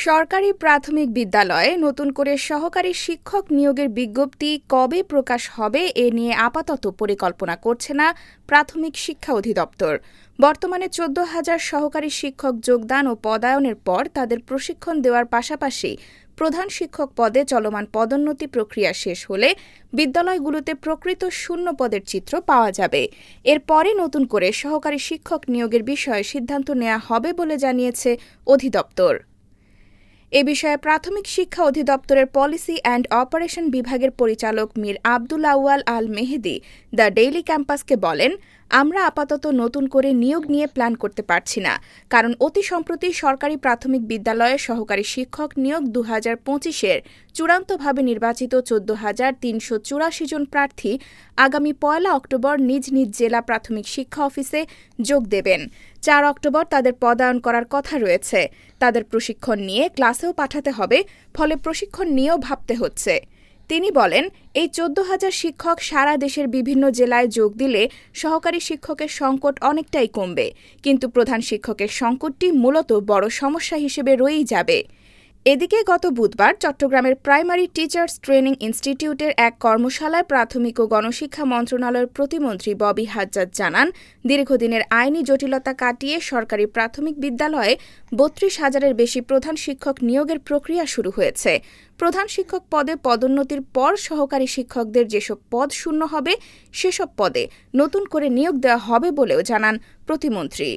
সরকারি প্রাথমিক বিদ্যালয়ে নতুন করে সহকারী শিক্ষক নিয়োগের বিজ্ঞপ্তি কবে প্রকাশ হবে এ নিয়ে আপাতত পরিকল্পনা করছে না প্রাথমিক শিক্ষা অধিদপ্তর। বর্তমানে ১৪,০০০ সহকারী শিক্ষক যোগদান ও পদায়নের পর তাদের প্রশিক্ষণ দেওয়ার পাশাপাশি প্রধান শিক্ষক পদে চলমান পদোন্নতি প্রক্রিয়া শেষ হলে বিদ্যালয়গুলোতে প্রকৃত শূন্য পদের চিত্র পাওয়া যাবে। এরপরে নতুন করে সহকারী শিক্ষক নিয়োগের বিষয়ে সিদ্ধান্ত নেওয়া হবে বলে জানিয়েছে অধিদপ্তর। এ বিষয়ে প্রাথমিক শিক্ষা অধিদপ্তরের পলিসি অ্যান্ড অপারেশন বিভাগের পরিচালক মীর আবদুল আউয়াল আল মেহেদি দ্য ডেইলি ক্যাম্পাসকে বলেন, আমরা আপাতত নতুন করে নিয়োগ নিয়ে প্ল্যান করতে পারছি না, কারণ অতি সম্প্রতি সরকারি প্রাথমিক বিদ্যালয়ে সহকারী শিক্ষক নিয়োগ ২০২৫-এর চূড়ান্তভাবে নির্বাচিত ১৪,৩৮৪ জন প্রার্থী আগামী ১ অক্টোবর নিজ নিজ জেলা প্রাথমিক শিক্ষা অফিসে যোগ দেবেন। ৪ অক্টোবর তাদের পদায়ন করার কথা রয়েছে। তাদের প্রশিক্ষণ নিয়ে ক্লাসেও পাঠাতে হবে, ফলে প্রশিক্ষণ নিয়েও ভাবতে হচ্ছে। তিনি বলেন, এই ১৪,০০০ শিক্ষক সারা দেশের বিভিন্ন জেলায় যোগ দিলে সহকারী শিক্ষকের সংকট অনেকটাই কমবে, কিন্তু প্রধান শিক্ষকের সংকটটি মূলত বড় সমস্যা হিসেবে রয়েই যাবে। এদিকে গত বুধবার চট্টগ্রামের প্রাইমারি টিচার্স ট্রেনিং ইনস্টিটিউটের এক কর্মশালায় প্রাথমিক ও গণশিক্ষা মন্ত্রণালয়ের প্রতিমন্ত্রী ববি হাজ্জাজ জানান, দীর্ঘদিনের আইনি জটিলতা কাটিয়ে সরকারি প্রাথমিক বিদ্যালয়ে ৩২,০০০-এর বেশি প্রধান শিক্ষক নিয়োগের প্রক্রিয়া শুরু হয়েছে। প্রধান শিক্ষক পদে পদোন্নতির পর সহকারী শিক্ষকদের যেসব পদ শূন্য হবে সেসব পদে নতুন করে নিয়োগ দেওয়া হবে বলেও জানান প্রতিমন্ত্রী।